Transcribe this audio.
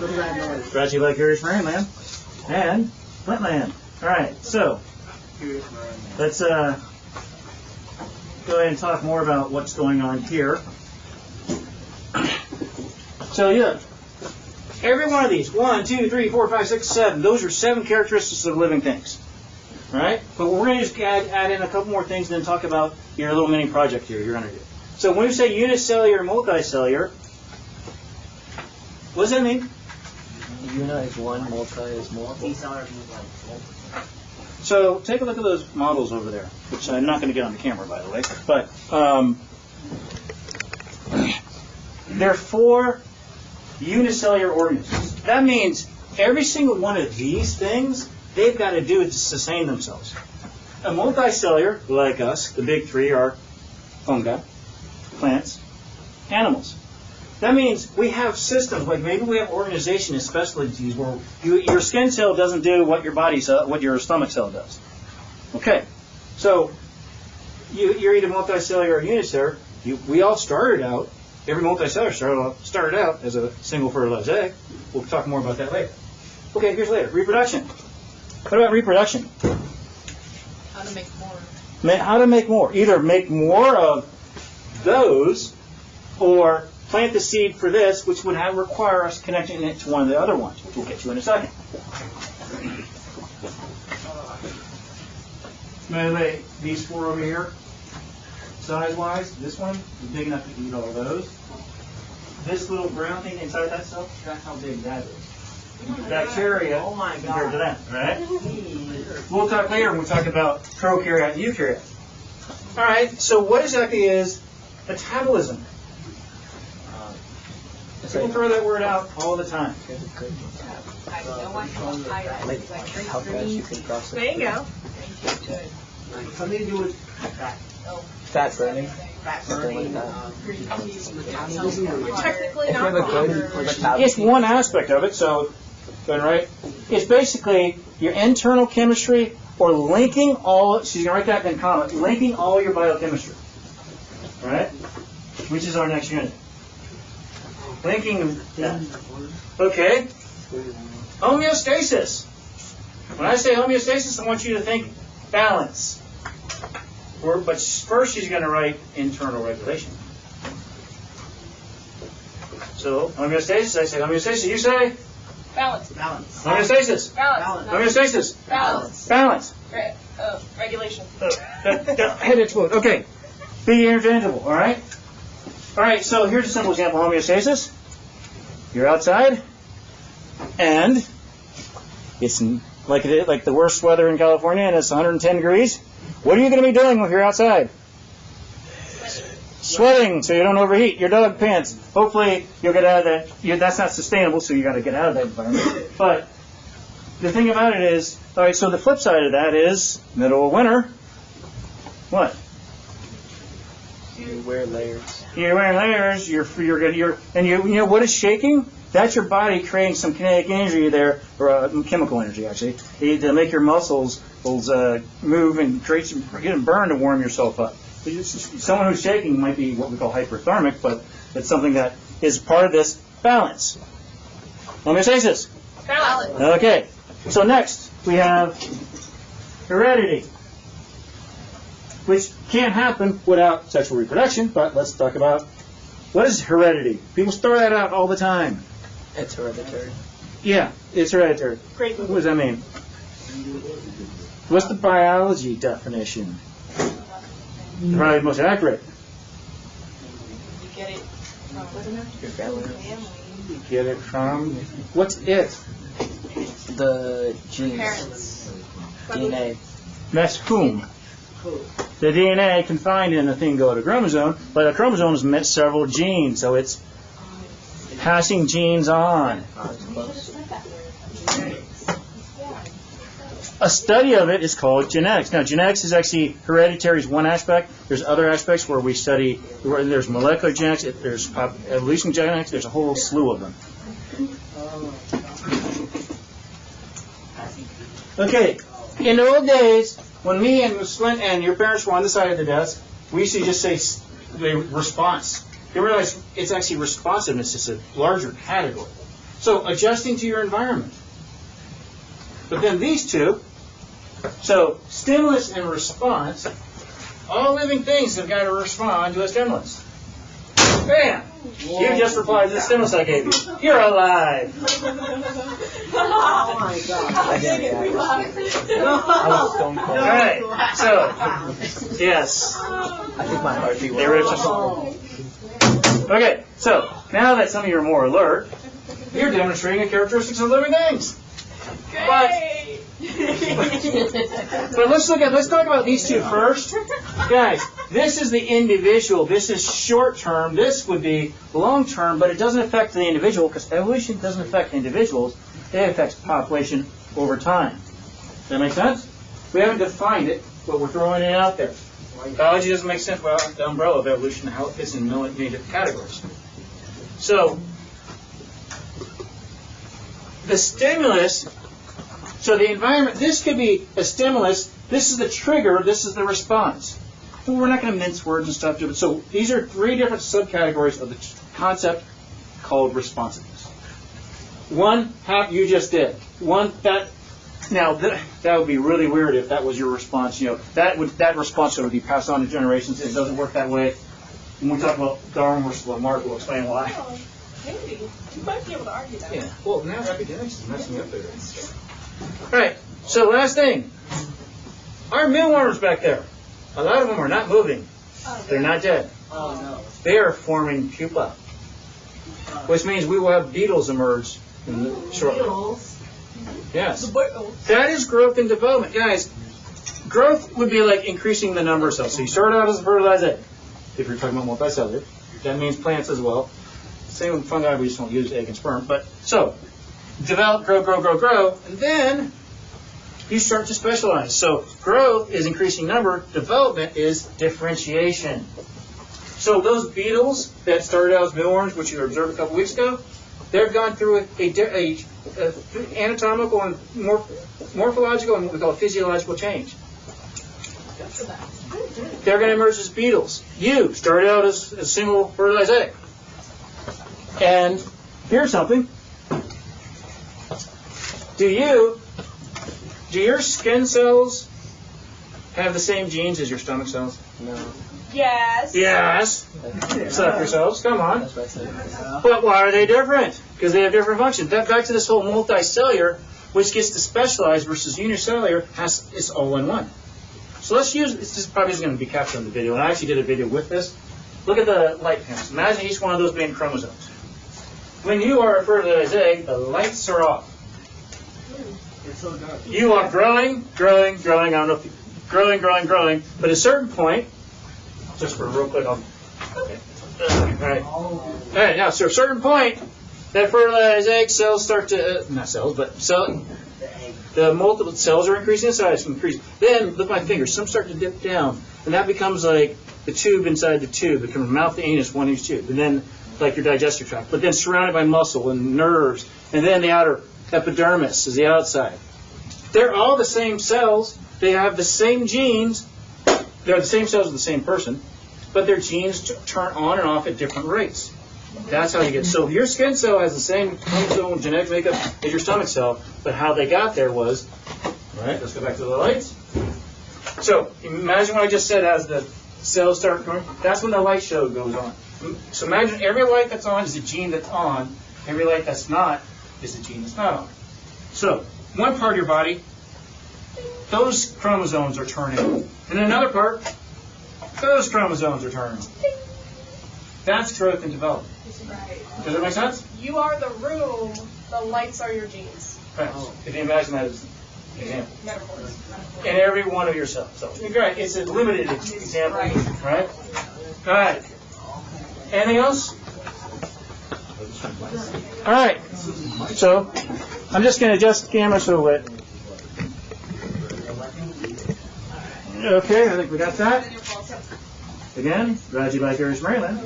Brought to you by Curious Marine Land and Flintland. All right, so let's go ahead and talk more about what's going on here. So yeah, every one of these, 1, 2, 3, 4, 5, 6, 7, those are 7 characteristics of living things. All right? But we're going to just add in a couple more things and then talk about your little mini project here you're going to do. So when we say unicellular, multicellular, what does that mean? Uni is one, multi is more. So take a look at those models over there, which I'm not going to get on the camera, by the way. But there are 4 unicellular organisms. That means every single one of these things they've got to do to sustain themselves. A multicellular, like us, the big 3 are fungi, plants, animals. That means we have systems, like maybe we have organization and specialties where your skin cell doesn't do what your body cell, what your stomach cell does. Okay, so you're either multicellular or unicellular. We all started out, every multicellular started out as a single fertilized egg. We'll talk more about that later. Okay, here's later. Reproduction. What about reproduction? How to make more. How to make more. Either make more of those or plant the seed for this, which would require us connecting it to one of the other ones, which we'll get to in a second. By the way, these 4 over here, size-wise, this one is big enough to eat all of those. This little brown thing inside that cell, that's how big that is. Bacteria compared to that, right? We'll talk later when we talk about prokaryote and eukaryote. All right, so what exactly is metabolism? People throw that word out all the time. How fast you can process. There you go. Something to do with fat. Fat burning. Fat burning. Technically If you have not a good wrong. metabolism. It's one aspect of it, so, right? It's basically your internal chemistry or linking all, she's going to write that in comment, linking all your biochemistry. All right? Which is our next unit. Linking that. Okay. Homeostasis. When I say homeostasis, I want you to think balance. But first she's going to write internal regulation. So, homeostasis, I say homeostasis, you say? Balance. Balance. Homeostasis. Balance. Homeostasis. Balance. Balance. Regulation. Head explode. Okay. Be interchangeable, all right? All right, so here's a simple example of homeostasis. You're outside, and it's like the worst weather in California, and it's 110 degrees. What are you going to be doing if you're outside? Sweating, so you don't overheat your dog pants. Hopefully, you'll get out of that. That's not sustainable, so you got to get out of that environment. But the thing about it is, all right. So the flip side of that is middle of winter. What? You wear layers. You're wearing layers. You know what is shaking? That's your body creating some kinetic energy there, or chemical energy actually, to make your muscles move and create some burn to warm yourself up. Someone who's shaking might be what we call hyperthermic, but it's something that is part of this balance. Homeostasis. Balance. Okay. So next we have heredity, which can't happen without sexual reproduction. But let's talk about what is heredity. People throw that out all the time. It's hereditary. Yeah, it's hereditary. Great. What does that mean? What's the biology definition? Probably the most accurate. You get it from Your family. You get it from what's it? The genes. parents. DNA. That's whom. The DNA confined in a thing called a chromosome, but a chromosome has several genes, so it's passing genes on. A study of it is called genetics. Now, genetics is actually hereditary is one aspect. There's other aspects where we study, where there's molecular genetics, there's evolution genetics, there's a whole slew of them. Okay, in the old days, when me and Flint and your parents were on this side of the desk, we used to just say the response. You realize it's actually responsiveness. It's a larger category. So adjusting to your environment. But then these two, so stimulus and response, all living things have got to respond to a stimulus. Bam! You just replied to the stimulus I gave you. You're alive. Oh my God. I didn't react. I was stone cold. All right. So, yes. I think my heartbeat They were was. just. Okay. So now that some of you are more alert, you're demonstrating the characteristics of living things. Great! But let's talk about these two first. Guys, this is the individual. This is short term. This would be long term, but it doesn't affect the individual because evolution doesn't affect individuals. It affects population over time. Does that make sense? We haven't defined it, but we're throwing it out there. Biology doesn't make sense without the umbrella of evolution and how it fits in many different categories. So, the stimulus. So the environment, this could be a stimulus, this is the trigger, this is the response. Well, we're not going to mince words and stuff. So these are three different subcategories of the concept called responsiveness. One, you just did. One, that would be really weird if that was your response. That response would be passed on to generations. It doesn't work that way. When we talk about Darwin versus Lamarck, we'll explain why. Oh, maybe. You might be able to argue that. Yeah. Well, now academics is messing me up there. All right, so last thing. Our mealworms back there, a lot of them are not moving. They're not dead. Oh no. They are forming pupa, which means we will have beetles emerge shortly. Yes. That is growth and development. Guys, growth would be like increasing the number of cells. So you start out as a fertilized egg. If you're talking about multicellular, that means plants as well. Same with fungi, we just don't use egg and sperm. But so, develop, grow, grow, grow, grow, and then you start to specialize. So growth is increasing number, development is differentiation. So those beetles that started out as mealworms, which you observed a couple weeks ago, they've gone through a anatomical and morphological and what we call physiological change. They're going to emerge as beetles. You started out as a single fertilized egg. And here's something. Do your skin cells have the same genes as your stomach cells? No. Yes. Yes. Suck yourselves. Come on. That's what I said. But why are they different? Because they have different functions. Back to this whole multicellular, which gets to specialized versus unicellular, it's all in one. So let's use, this probably isn't going to be captured in the video, and I actually did a video with this. Look at the light panels. Imagine each one of those being chromosomes. When you are a fertilized egg, the lights are off. It's so dark. You are growing, I don't know if you, growing, but at a certain point, just for real quick, okay. All right, now, so at a certain point, that fertilized egg cells start to, not cells, but the multiple cells are increasing in size, Then, look at my fingers, some start to dip down, and that becomes like the tube inside the tube. It becomes mouth to anus, one each tube, and then like your digestive tract, but then surrounded by muscle and nerves, and then the outer epidermis is the outside. They're all the same cells. They have the same genes. They're the same cells of the same person, but their genes turn on and off at different rates. That's how you get. So your skin cell has the same chromosomal genetic makeup as your stomach cell, but how they got there was, all right, let's go back to the lights. So imagine what I just said as the cells start going. That's when the light show goes on. So imagine every light that's on is a gene that's on. Every light that's not is a gene that's not on. So one part of your body, those chromosomes are turning. And then another part, those chromosomes are turning. That's growth and development. Right. Does that make sense? You are the room, the lights are your genes. Right. If you imagine that as an example. Metaphors. In every one of your cells. So right, it's a limited example. Right? All right. Anything else? All right. So I'm just going to adjust the camera so that. Okay, I think we got that. Again, brought to you by Curious Maryland.